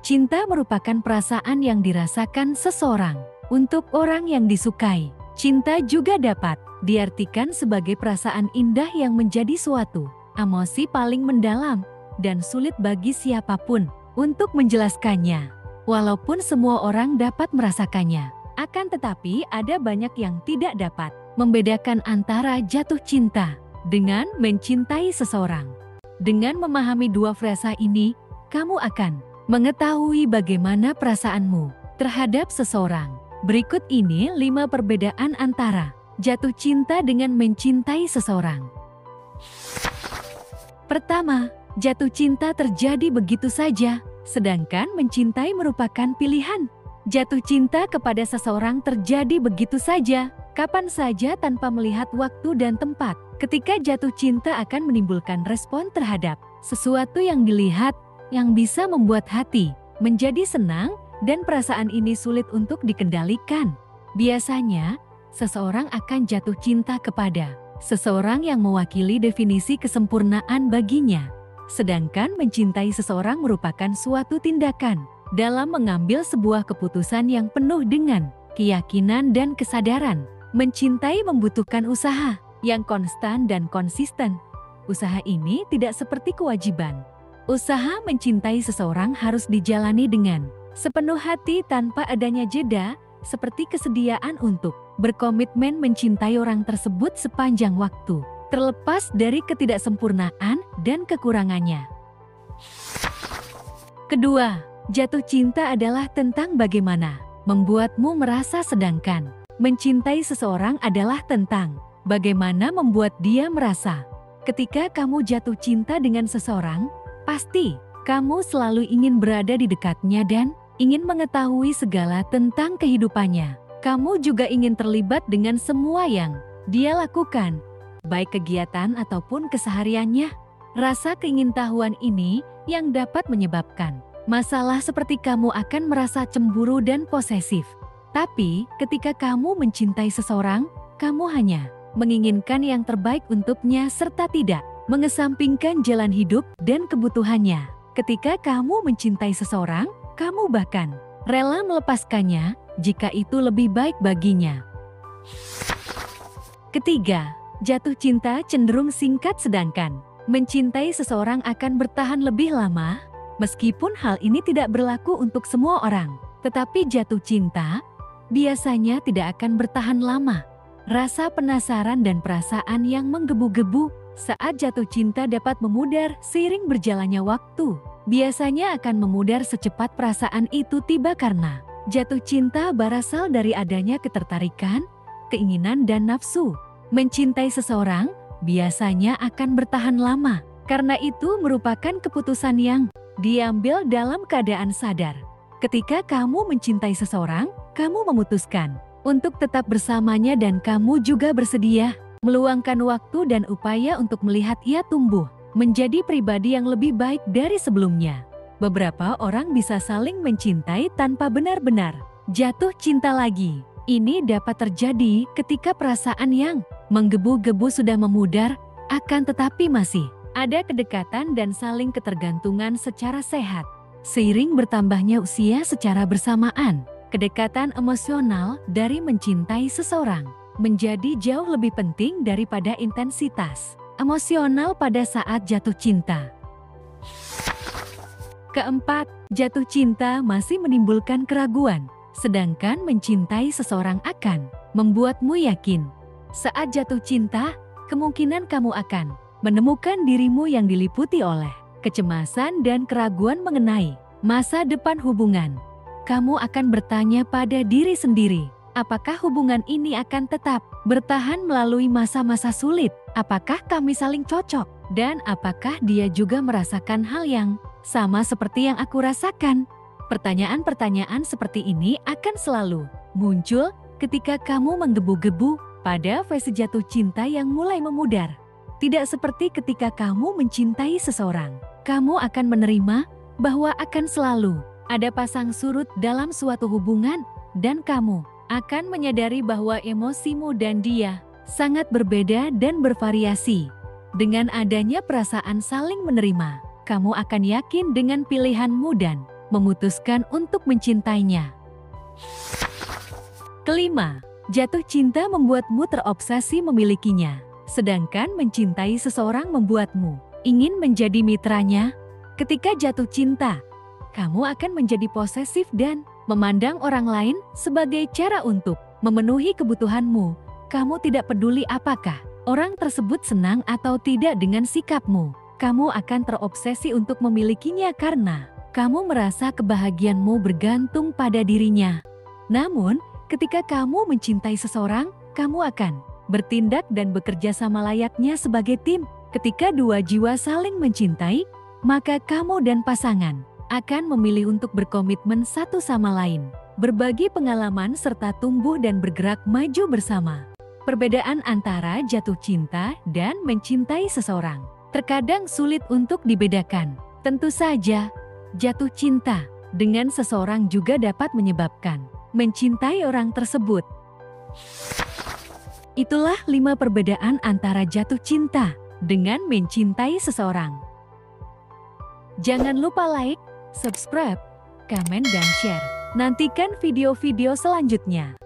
Cinta merupakan perasaan yang dirasakan seseorang untuk orang yang disukai. Cinta juga dapat diartikan sebagai perasaan indah yang menjadi suatu emosi paling mendalam dan sulit bagi siapapun untuk menjelaskannya. Walaupun semua orang dapat merasakannya, akan tetapi ada banyak yang tidak dapat membedakan antara jatuh cinta dengan mencintai seseorang. Dengan memahami dua frasa ini, kamu akan mengetahui bagaimana perasaanmu terhadap seseorang. Berikut ini 5 perbedaan antara jatuh cinta dengan mencintai seseorang. Pertama, jatuh cinta terjadi begitu saja, sedangkan mencintai merupakan pilihan. Jatuh cinta kepada seseorang terjadi begitu saja, kapan saja tanpa melihat waktu dan tempat. Ketika jatuh cinta akan menimbulkan respon terhadap sesuatu yang dilihat, yang bisa membuat hati menjadi senang, dan perasaan ini sulit untuk dikendalikan. Biasanya, seseorang akan jatuh cinta kepada seseorang yang mewakili definisi kesempurnaan baginya. Sedangkan mencintai seseorang merupakan suatu tindakan dalam mengambil sebuah keputusan yang penuh dengan keyakinan dan kesadaran. Mencintai membutuhkan usaha yang konstan dan konsisten. Usaha ini tidak seperti kewajiban. Usaha mencintai seseorang harus dijalani dengan sepenuh hati tanpa adanya jeda, seperti kesediaan untuk berkomitmen mencintai orang tersebut sepanjang waktu, terlepas dari ketidaksempurnaan dan kekurangannya. Kedua, jatuh cinta adalah tentang bagaimana membuatmu merasa, sedangkan mencintai seseorang adalah tentang bagaimana membuat dia merasa. Ketika kamu jatuh cinta dengan seseorang, pasti kamu selalu ingin berada di dekatnya dan ingin mengetahui segala tentang kehidupannya. Kamu juga ingin terlibat dengan semua yang dia lakukan, baik kegiatan ataupun kesehariannya. Rasa keingintahuan ini yang dapat menyebabkan masalah seperti kamu akan merasa cemburu dan posesif. Tapi, ketika kamu mencintai seseorang, kamu hanya menginginkan yang terbaik untuknya serta tidak mengesampingkan jalan hidup dan kebutuhannya. Ketika kamu mencintai seseorang, kamu bahkan rela melepaskannya jika itu lebih baik baginya. Ketiga, jatuh cinta cenderung singkat, sedangkan mencintai seseorang akan bertahan lebih lama. Meskipun hal ini tidak berlaku untuk semua orang, tetapi jatuh cinta biasanya tidak akan bertahan lama. Rasa penasaran dan perasaan yang menggebu-gebu saat jatuh cinta dapat memudar seiring berjalannya waktu. Biasanya akan memudar secepat perasaan itu tiba, karena jatuh cinta berasal dari adanya ketertarikan, keinginan dan nafsu. Mencintai seseorang biasanya akan bertahan lama, karena itu merupakan keputusan yang diambil dalam keadaan sadar. Ketika kamu mencintai seseorang, kamu memutuskan untuk tetap bersamanya dan kamu juga bersedia meluangkan waktu dan upaya untuk melihat ia tumbuh menjadi pribadi yang lebih baik dari sebelumnya. Beberapa orang bisa saling mencintai tanpa benar-benar jatuh cinta lagi. Ini dapat terjadi ketika perasaan yang menggebu-gebu sudah memudar, akan tetapi masih ada kedekatan dan saling ketergantungan secara sehat. Seiring bertambahnya usia secara bersamaan, kedekatan emosional dari mencintai seseorang menjadi jauh lebih penting daripada intensitas emosional pada saat jatuh cinta. Keempat, jatuh cinta masih menimbulkan keraguan, sedangkan mencintai seseorang akan membuatmu yakin. Saat jatuh cinta, kemungkinan kamu akan menemukan dirimu yang diliputi oleh kecemasan dan keraguan mengenai masa depan hubungan. Kamu akan bertanya pada diri sendiri, apakah hubungan ini akan tetap bertahan melalui masa-masa sulit? Apakah kami saling cocok? Dan apakah dia juga merasakan hal yang sama seperti yang aku rasakan? Pertanyaan-pertanyaan seperti ini akan selalu muncul ketika kamu menggebu-gebu pada fase jatuh cinta yang mulai memudar. Tidak seperti ketika kamu mencintai seseorang, kamu akan menerima bahwa akan selalu ada pasang surut dalam suatu hubungan, dan kamu akan menyadari bahwa emosimu dan dia sangat berbeda dan bervariasi. Dengan adanya perasaan saling menerima, kamu akan yakin dengan pilihanmu dan memutuskan untuk mencintainya. Kelima, jatuh cinta membuatmu terobsesi memilikinya. Sedangkan mencintai seseorang membuatmu ingin menjadi mitranya. Ketika jatuh cinta, kamu akan menjadi posesif dan memandang orang lain sebagai cara untuk memenuhi kebutuhanmu. Kamu tidak peduli apakah orang tersebut senang atau tidak dengan sikapmu. Kamu akan terobsesi untuk memilikinya karena kamu merasa kebahagiaanmu bergantung pada dirinya. Namun, ketika kamu mencintai seseorang, kamu akan bertindak dan bekerja sama layaknya sebagai tim. Ketika dua jiwa saling mencintai, maka kamu dan pasangan akan memilih untuk berkomitmen satu sama lain, berbagi pengalaman serta tumbuh dan bergerak maju bersama. Perbedaan antara jatuh cinta dan mencintai seseorang terkadang sulit untuk dibedakan. Tentu saja, jatuh cinta dengan seseorang juga dapat menyebabkan mencintai orang tersebut. Itulah 5 perbedaan antara jatuh cinta dengan mencintai seseorang. Jangan lupa like, subscribe, komen, dan share. Nantikan video-video selanjutnya.